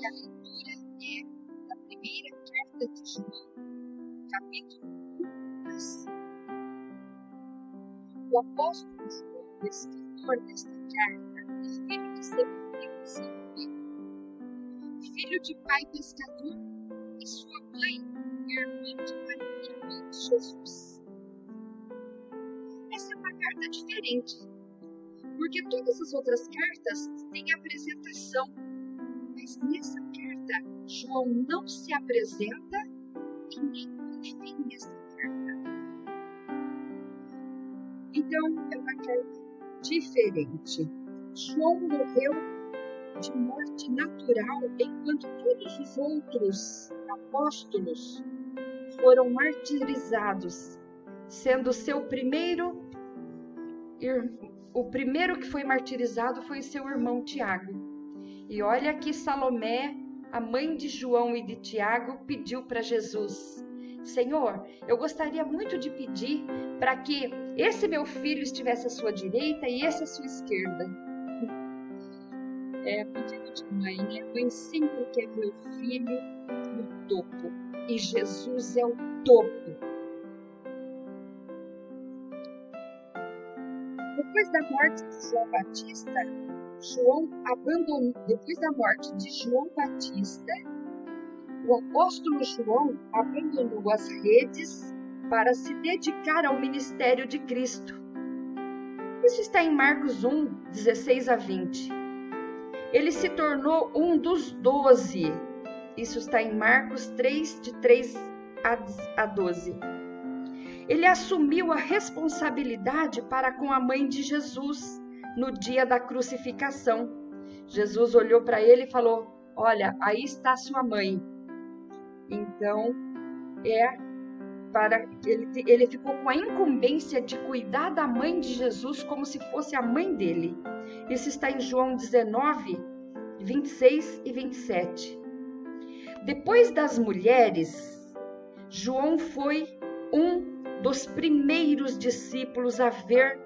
E a leitura é da primeira carta de João, capítulo 1 a 5. O apóstolo João, o escritor desta carta, é filho de Zebedeu e Salomé, filho de pai pescador, e sua mãe, irmã de Maria, mãe de Jesus. Essa é uma carta diferente, porque todas as outras cartas têm apresentação, mas nessa carta, João não se apresenta e nem confia nessa carta. Então, é uma carta diferente. João morreu de morte natural, enquanto todos os outros apóstolos foram martirizados, sendo o primeiro que foi martirizado foi seu irmão Tiago. E olha que Salomé, a mãe de João e de Tiago, pediu para Jesus: Senhor, eu gostaria muito de pedir para que esse meu filho estivesse à sua direita e esse à sua esquerda. É pedido de mãe, né? A mãe sempre quer ver o filho no topo. E Jesus é o topo. Depois da morte de João Batista, depois da morte de João Batista, o apóstolo João abandonou as redes para se dedicar ao ministério de Cristo. Isso está em Marcos 1, 16 a 20. Ele se tornou um dos 12. Isso está em Marcos 3, de 3 a 12. Ele assumiu a responsabilidade para com a mãe de Jesus no dia da crucificação. Jesus olhou para ele e falou: olha, aí está sua mãe. Então, ele ficou com a incumbência de cuidar da mãe de Jesus como se fosse a mãe dele. Isso está em João 19, 26 e 27. Depois das mulheres, João foi um dos primeiros discípulos a ver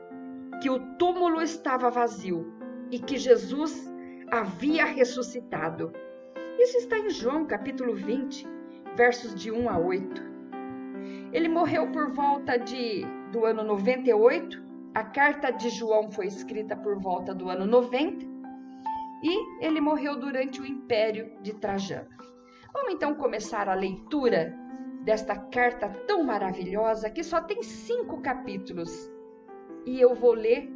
que o túmulo estava vazio e que Jesus havia ressuscitado. Isso está em João capítulo 20, versos de 1 a 8. Ele morreu por volta do ano 98. A carta de João foi escrita por volta do ano 90. E ele morreu durante o Império de Trajano. Vamos então começar a leitura desta carta tão maravilhosa, que só tem 5 capítulos. E eu vou ler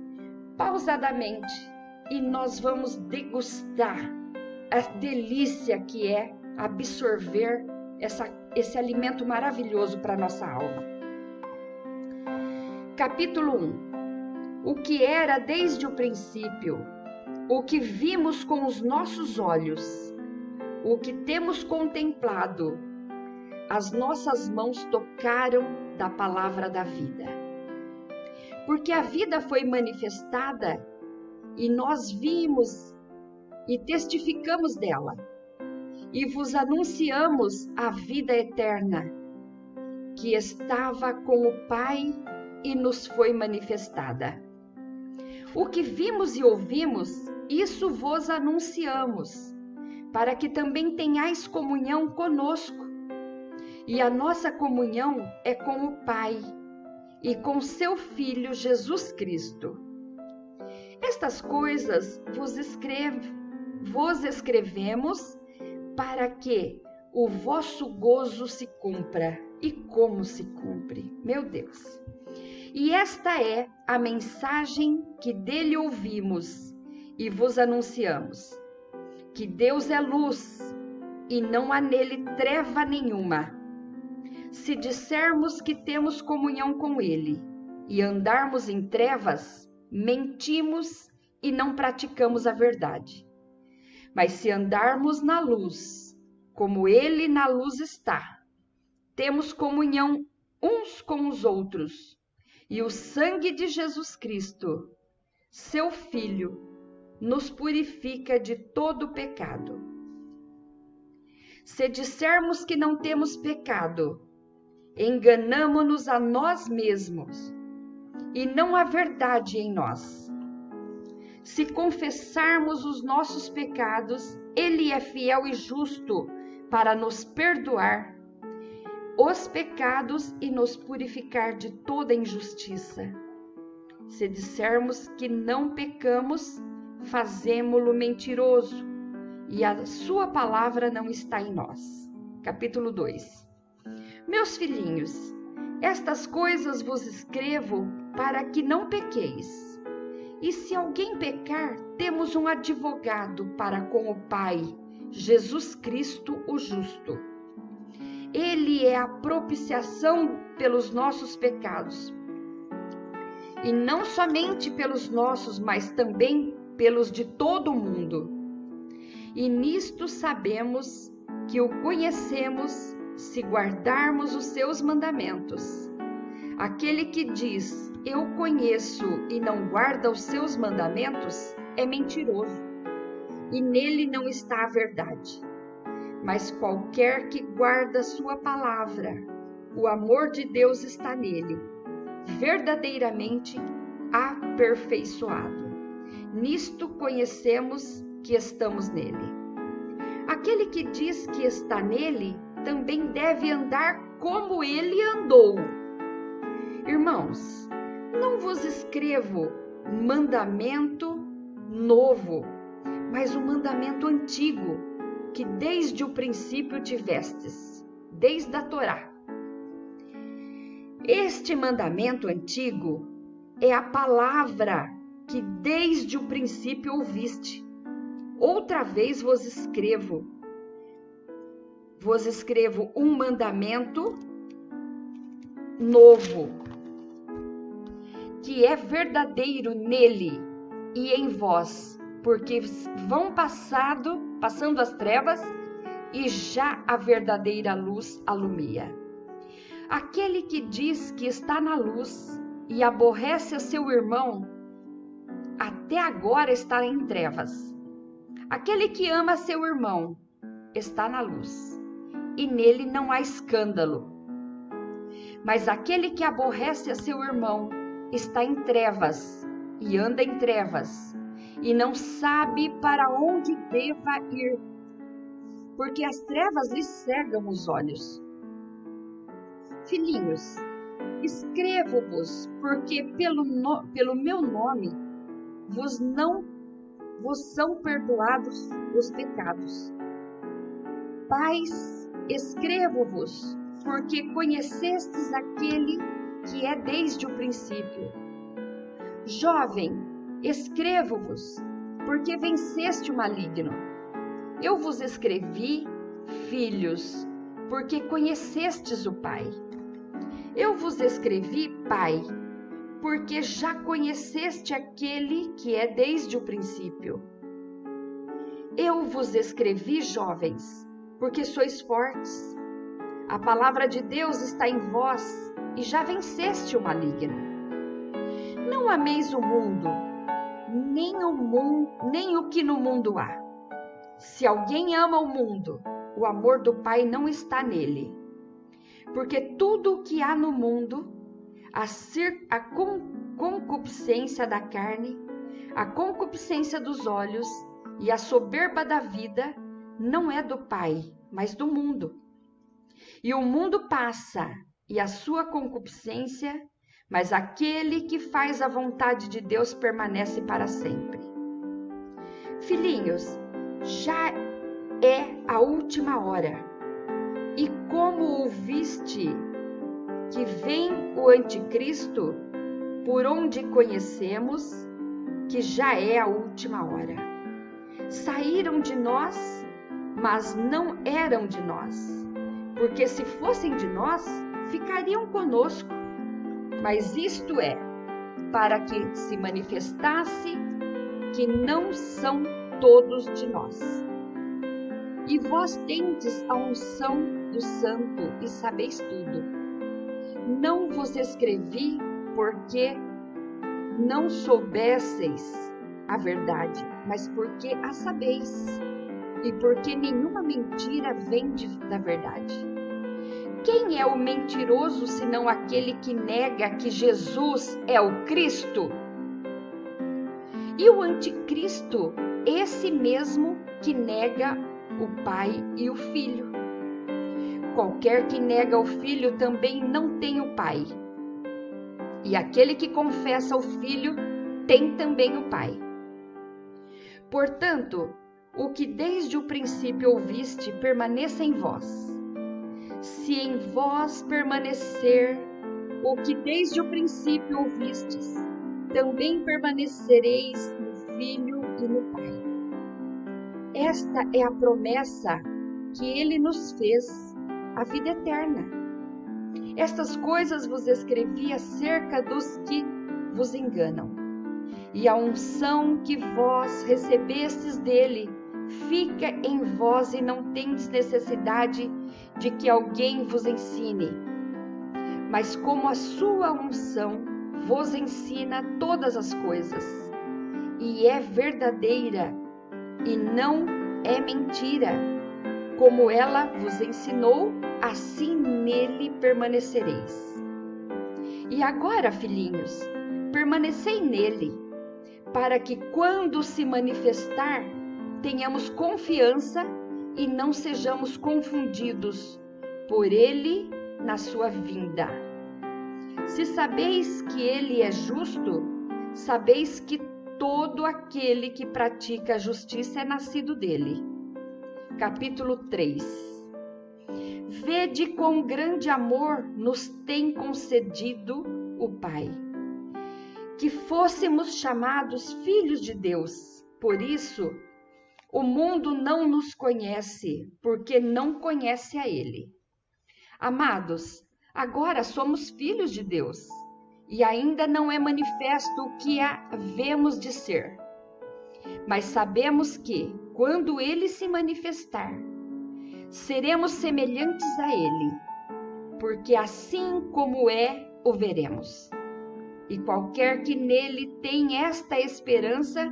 pausadamente e nós vamos degustar a delícia que é absorver esse alimento maravilhoso para a nossa alma. Capítulo 1. O que era desde o princípio, o que vimos com os nossos olhos, o que temos contemplado, as nossas mãos tocaram da palavra da vida. Porque a vida foi manifestada e nós vimos e testificamos dela. E vos anunciamos a vida eterna, que estava com o Pai e nos foi manifestada. O que vimos e ouvimos, isso vos anunciamos, para que também tenhais comunhão conosco. E a nossa comunhão é com o Pai e com seu Filho Jesus Cristo. Estas coisas vos escrevemos para que o vosso gozo se cumpra. E como se cumpre? Meu Deus! E esta é a mensagem que dele ouvimos e vos anunciamos, que Deus é luz e não há nele treva nenhuma. Se dissermos que temos comunhão com ele e andarmos em trevas, mentimos e não praticamos a verdade. Mas se andarmos na luz, como ele na luz está, temos comunhão uns com os outros, e o sangue de Jesus Cristo, seu Filho, nos purifica de todo pecado. Se dissermos que não temos pecado, enganamo-nos a nós mesmos, e não há verdade em nós. Se confessarmos os nossos pecados, Ele é fiel e justo para nos perdoar os pecados e nos purificar de toda injustiça. Se dissermos que não pecamos, fazemo-lo mentiroso, e a sua palavra não está em nós. Capítulo 2. Meus filhinhos, estas coisas vos escrevo para que não pequeis. E se alguém pecar, temos um advogado para com o Pai, Jesus Cristo o justo. Ele é a propiciação pelos nossos pecados. E não somente pelos nossos, mas também pelos de todo o mundo. E nisto sabemos que o conhecemos se guardarmos os seus mandamentos. Aquele que diz, eu conheço e não guarda os seus mandamentos, é mentiroso, e nele não está a verdade. Mas qualquer que guarda sua palavra, o amor de Deus está nele, verdadeiramente aperfeiçoado. Nisto conhecemos que estamos nele. Aquele que diz que está nele, também deve andar como ele andou. Irmãos, não vos escrevo mandamento novo, mas um mandamento antigo, que desde o princípio tivestes, desde a Torá. Este mandamento antigo é a palavra que desde o princípio ouviste. Outra vez vos escrevo um mandamento novo, que é verdadeiro nele e em vós, porque vão passando as trevas e já a verdadeira luz alumia. Aquele que diz que está na luz e aborrece a seu irmão, até agora está em trevas. Aquele que ama seu irmão está na luz, e nele não há escândalo. Mas aquele que aborrece a seu irmão está em trevas e anda em trevas, e não sabe para onde deva ir, porque as trevas lhe cegam os olhos. Filhinhos, escrevo-vos, porque pelo meu nome vos são perdoados os pecados. Pais, escrevo-vos, porque conhecestes aquele que é desde o princípio. Jovem, escrevo-vos, porque venceste o maligno. Eu vos escrevi, filhos, porque conhecestes o Pai. Eu vos escrevi, Pai, porque já conheceste aquele que é desde o princípio. Eu vos escrevi, jovens, porque sois fortes. A palavra de Deus está em vós e já venceste o maligno. Não ameis o mundo, nem o que no mundo há. Se alguém ama o mundo, o amor do Pai não está nele. Porque tudo o que há no mundo, a concupiscência da carne, a concupiscência dos olhos e a soberba da vida, não é do Pai, mas do mundo. E o mundo passa, e a sua concupiscência, mas aquele que faz a vontade de Deus permanece para sempre. Filhinhos, já é a última hora. E como ouviste que vem o anticristo, por onde conhecemos que já é a última hora. Saíram de nós, mas não eram de nós, porque se fossem de nós, ficariam conosco. Mas isto é, para que se manifestasse que não são todos de nós. E vós tendes a unção do Santo e sabeis tudo. Não vos escrevi porque não soubesseis a verdade, mas porque a sabeis, e porque nenhuma mentira vem da verdade. Quem é o mentiroso senão aquele que nega que Jesus é o Cristo? E o anticristo, esse mesmo que nega o Pai e o Filho. Qualquer que nega o Filho também não tem o Pai. E aquele que confessa o Filho tem também o Pai. Portanto, o que desde o princípio ouviste permaneça em vós. Se em vós permanecer o que desde o princípio ouvistes, também permanecereis no Filho e no Pai. Esta é a promessa que Ele nos fez, a vida eterna. Estas coisas vos escrevi acerca dos que vos enganam. E a unção que vós recebestes dele fica em vós e não tendes necessidade de que alguém vos ensine. Mas como a sua unção vos ensina todas as coisas, e é verdadeira e não é mentira, como ela vos ensinou, assim nele permanecereis. E agora, filhinhos, permanecei nele, para que quando se manifestar, tenhamos confiança e não sejamos confundidos por ele na sua vinda. Se sabeis que ele é justo, sabeis que todo aquele que pratica a justiça é nascido dele. Capítulo 3. Vede quão grande amor nos tem concedido o Pai, que fôssemos chamados filhos de Deus. Por isso, o mundo não nos conhece, porque não conhece a Ele. Amados, agora somos filhos de Deus, e ainda não é manifesto o que havemos de ser. Mas sabemos que, quando Ele se manifestar, seremos semelhantes a Ele, porque assim como é, o veremos. E qualquer que nele tem esta esperança,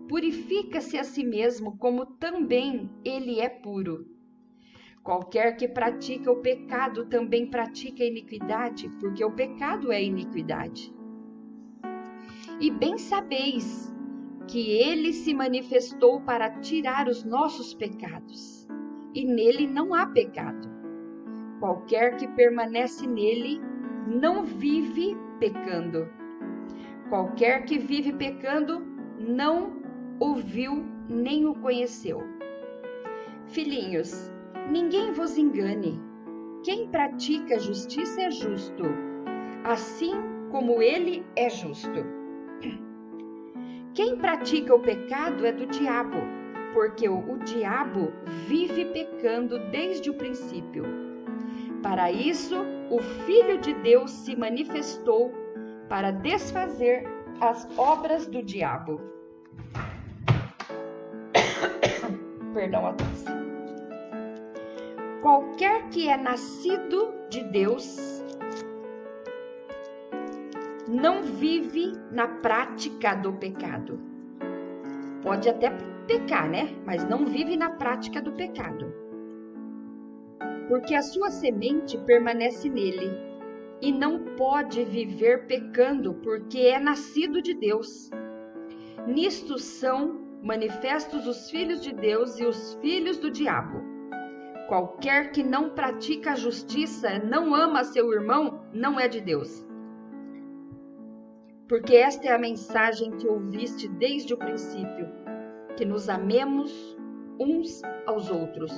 purifica-se a si mesmo, como também ele é puro. Qualquer que pratica o pecado também pratica a iniquidade, porque o pecado é iniquidade. E bem sabeis que ele se manifestou para tirar os nossos pecados, e nele não há pecado. Qualquer que permanece nele não vive pecando. Qualquer que vive pecando não o viu nem o conheceu. Filhinhos, ninguém vos engane. Quem pratica a justiça é justo, assim como ele é justo. Quem pratica o pecado é do diabo, porque o diabo vive pecando desde o princípio. Para isso, o Filho de Deus se manifestou para desfazer as obras do diabo. Perdão a tosse. Qualquer que é nascido de Deus não vive na prática do pecado. Pode até pecar, né? Mas não vive na prática do pecado. Porque a sua semente permanece nele e não pode viver pecando, porque é nascido de Deus. Nisto são manifestos os filhos de Deus e os filhos do diabo. Qualquer que não pratica a justiça, não ama seu irmão, não é de Deus. Porque esta é a mensagem que ouviste desde o princípio, que nos amemos uns aos outros.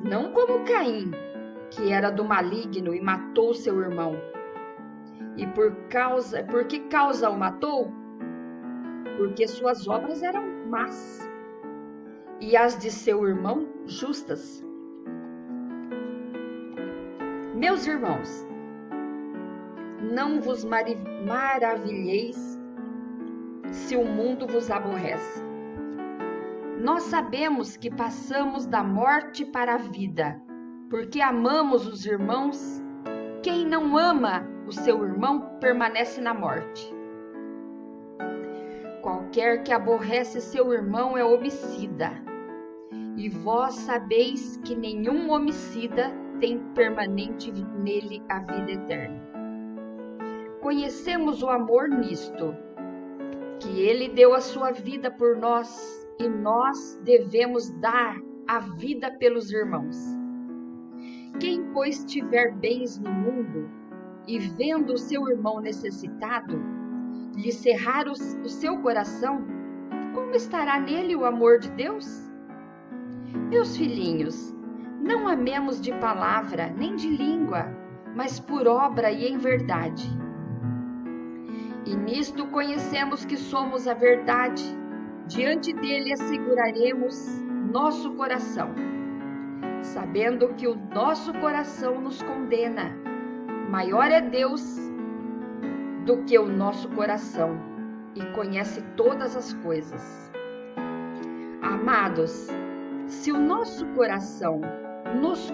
Não como Caim, que era do maligno e matou seu irmão. E por que causa o matou? Porque suas obras eram más, e as de seu irmão justas. Meus irmãos, não vos maravilheis se o mundo vos aborrece. Nós sabemos que passamos da morte para a vida, porque amamos os irmãos. Quem não ama o seu irmão permanece na morte. Qualquer que aborrece seu irmão é homicida, e vós sabeis que nenhum homicida tem permanente nele a vida eterna. Conhecemos o amor nisto, que Ele deu a sua vida por nós e nós devemos dar a vida pelos irmãos. Quem, pois, tiver bens no mundo e vendo o seu irmão necessitado, lhe cerrar o seu coração, como estará nele o amor de Deus? Meus filhinhos, não amemos de palavra nem de língua, mas por obra e em verdade. E nisto conhecemos que somos a verdade, diante dele asseguraremos nosso coração, sabendo que o nosso coração nos condena. Maior é Deus do que o nosso coração e conhece todas as coisas. Amados, se o nosso coração nos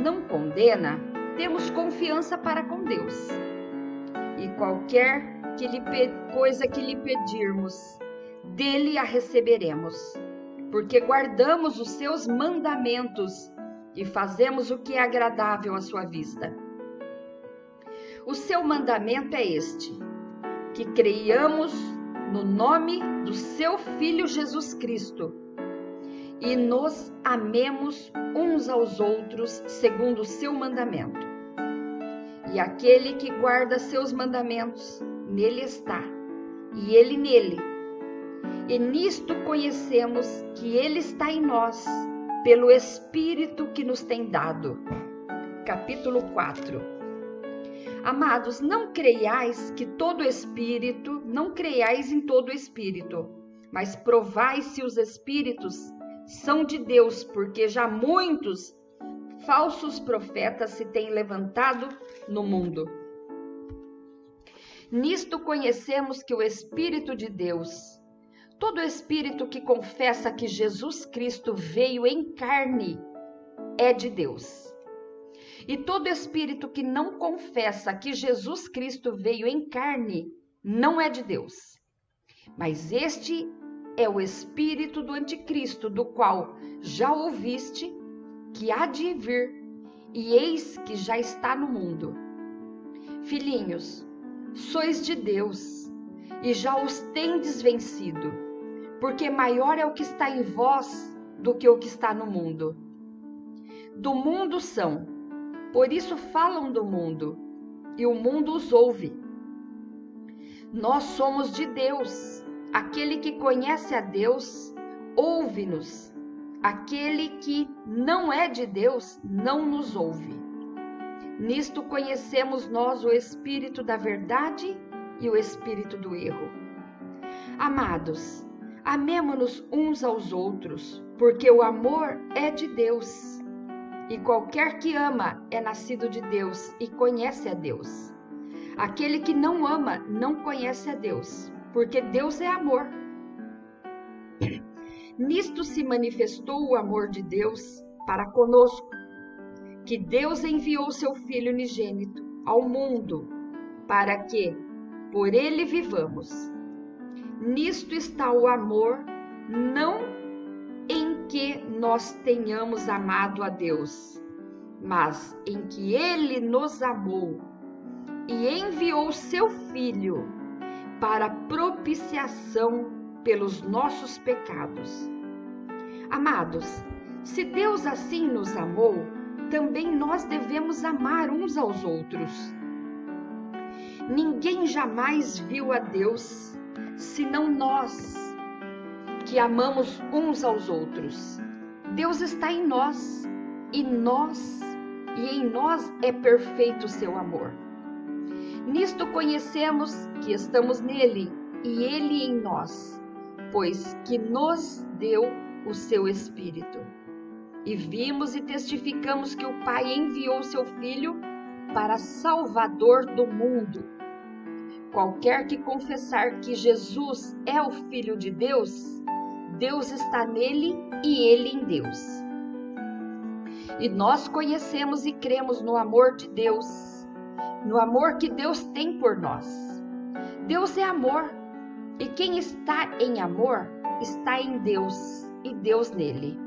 não condena, temos confiança para com Deus. E qualquer coisa que lhe pedirmos, dele a receberemos, porque guardamos os seus mandamentos e fazemos o que é agradável à sua vista. O seu mandamento é este: que creiamos no nome do seu Filho Jesus Cristo e nos amemos uns aos outros segundo o seu mandamento. E aquele que guarda seus mandamentos, nele está, e ele nele. E nisto conhecemos que ele está em nós, pelo Espírito que nos tem dado. Capítulo 4. Amados, não creiais em todo espírito, mas provai se os espíritos são de Deus, porque já muitos falsos profetas se têm levantado no mundo. Nisto conhecemos que o Espírito de Deus, todo espírito que confessa que Jesus Cristo veio em carne, é de Deus. E todo espírito que não confessa que Jesus Cristo veio em carne, não é de Deus. Mas este é o espírito do anticristo, do qual já ouviste que há de vir, e eis que já está no mundo. Filhinhos, sois de Deus, e já os tendes vencido, porque maior é o que está em vós do que o que está no mundo. Do mundo são, por isso falam do mundo, e o mundo os ouve. Nós somos de Deus. Aquele que conhece a Deus, ouve-nos. Aquele que não é de Deus, não nos ouve. Nisto conhecemos nós o espírito da verdade e o espírito do erro. Amados, amemo-nos uns aos outros, porque o amor é de Deus. E qualquer que ama é nascido de Deus e conhece a Deus. Aquele que não ama não conhece a Deus, porque Deus é amor. Nisto se manifestou o amor de Deus para conosco, que Deus enviou seu Filho unigênito ao mundo, para que por ele vivamos. Nisto está o amor, não em que nós tenhamos amado a Deus, mas em que ele nos amou e enviou seu Filho para propiciação pelos nossos pecados. Amados, se Deus assim nos amou, também nós devemos amar uns aos outros. Ninguém jamais viu a Deus, senão nós, que amamos uns aos outros. Deus está em nós, e em nós é perfeito o seu amor. Nisto conhecemos que estamos nele, e ele em nós, pois que nos deu o seu Espírito. E vimos e testificamos que o Pai enviou seu Filho para Salvador do mundo. Qualquer que confessar que Jesus é o Filho de Deus, Deus está nele e ele em Deus. E nós conhecemos e cremos no amor de Deus, no amor que Deus tem por nós. Deus é amor, e quem está em amor está em Deus e Deus nele.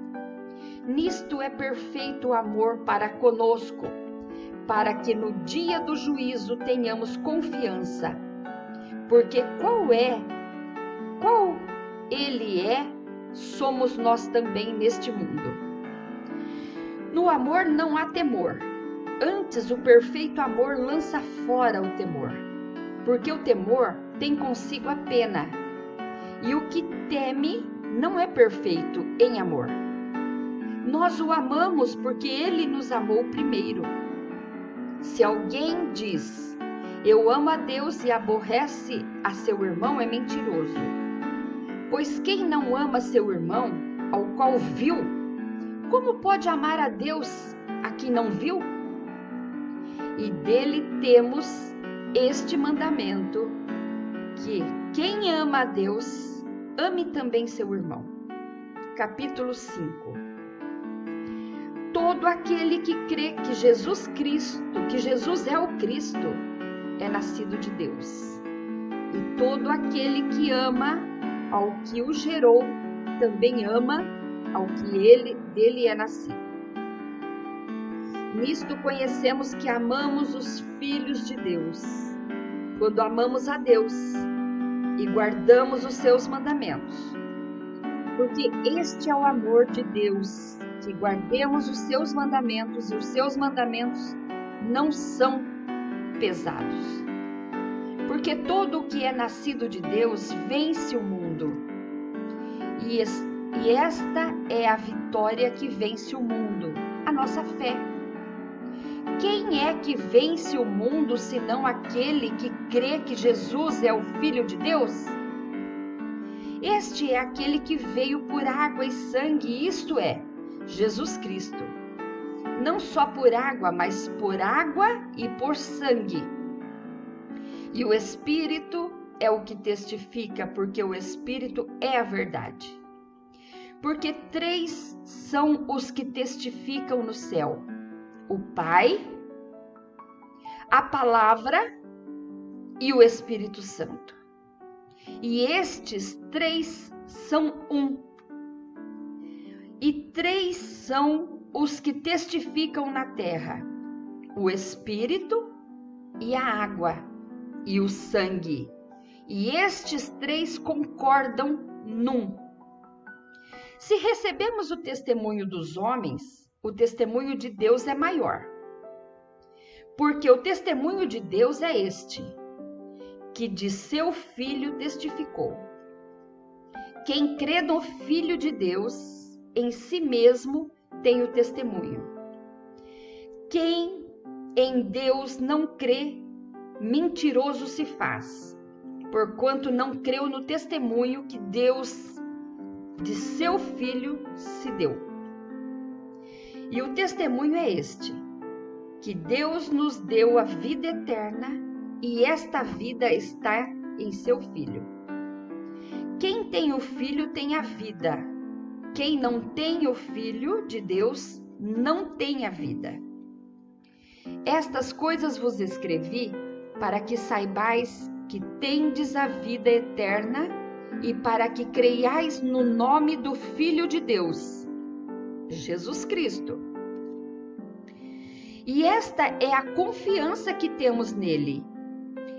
Nisto é perfeito o amor para conosco, para que no dia do juízo tenhamos confiança. Porque qual é qual Ele é, somos nós também neste mundo. No amor não há temor. Antes, o perfeito amor lança fora o temor, porque o temor tem consigo a pena, e o que teme não é perfeito em amor. Nós o amamos porque Ele nos amou primeiro. Se alguém diz, eu amo a Deus e aborrece a seu irmão, é mentiroso. Pois quem não ama seu irmão, ao qual viu, como pode amar a Deus a quem não viu? E dele temos este mandamento, que quem ama a Deus, ame também seu irmão. Capítulo 5. Todo aquele que crê que Jesus é o Cristo, é nascido de Deus. E todo aquele que ama ao que o gerou, também ama ao que dele é nascido. Nisto conhecemos que amamos os filhos de Deus, quando amamos a Deus e guardamos os seus mandamentos. Porque este é o amor de Deus, que guardemos os seus mandamentos, e os seus mandamentos não são pesados. Porque todo o que é nascido de Deus vence o mundo. E esta é a vitória que vence o mundo, a nossa fé. Quem é que vence o mundo, senão aquele que crê que Jesus é o Filho de Deus? Este é aquele que veio por água e sangue, isto é, Jesus Cristo. Não só por água, mas por água e por sangue. E o Espírito é o que testifica, porque o Espírito é a verdade. Porque 3 são os que testificam no céu: o Pai, a Palavra e o Espírito Santo. E estes 3 são um. E 3 são os que testificam na terra: o Espírito e a água e o sangue. E estes 3 concordam num. Se recebemos o testemunho dos homens, o testemunho de Deus é maior. Porque o testemunho de Deus é este, que de seu Filho testificou. Quem crê no Filho de Deus, em si mesmo tem o testemunho. Quem em Deus não crê, mentiroso se faz, porquanto não creu no testemunho que Deus de seu Filho se deu. E o testemunho é este, que Deus nos deu a vida eterna, e esta vida está em seu Filho. Quem tem o Filho tem a vida. Quem não tem o Filho de Deus não tem a vida. Estas coisas vos escrevi para que saibais que tendes a vida eterna e para que creiais no nome do Filho de Deus, Jesus Cristo. E esta é a confiança que temos nele,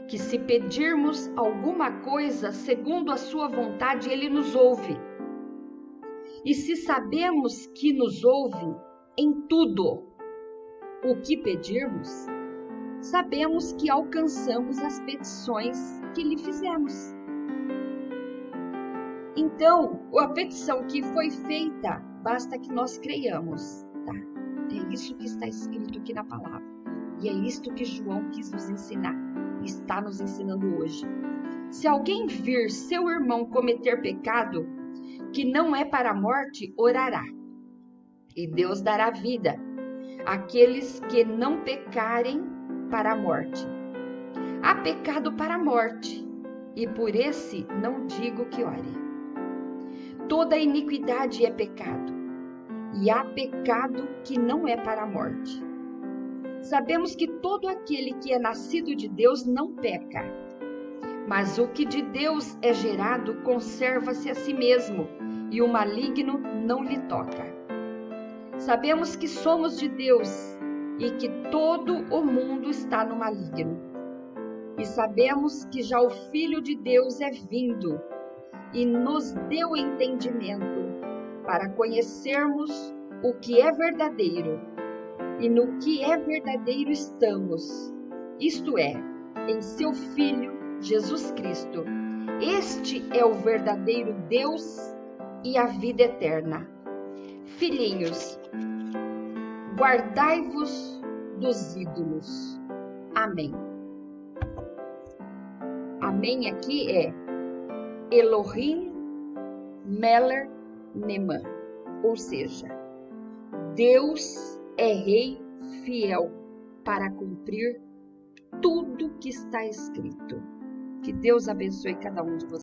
que se pedirmos alguma coisa segundo a sua vontade, ele nos ouve. E se sabemos que nos ouve em tudo o que pedirmos, sabemos que alcançamos as petições que lhe fizemos. Então, a petição que foi feita, basta que nós creiamos, tá? É isso que está escrito aqui na palavra. E é isto que João quis nos ensinar, está nos ensinando hoje. Se alguém vir seu irmão cometer pecado, que não é para a morte, orará, e Deus dará vida àqueles que não pecarem para a morte. Há pecado para a morte, e por esse não digo que ore. Toda iniquidade é pecado, e há pecado que não é para a morte. Sabemos que todo aquele que é nascido de Deus não peca, mas o que de Deus é gerado conserva-se a si mesmo, e o maligno não lhe toca. Sabemos que somos de Deus e que todo o mundo está no maligno. E sabemos que já o Filho de Deus é vindo e nos dê o entendimento para conhecermos o que é verdadeiro e no que é verdadeiro estamos, isto é, em seu Filho Jesus Cristo. Este é o verdadeiro Deus e a vida eterna. Filhinhos, guardai-vos dos ídolos. Amém. Amém aqui é Elohim Meler Neman, ou seja, Deus é rei fiel para cumprir tudo que está escrito. Que Deus abençoe cada um de vocês.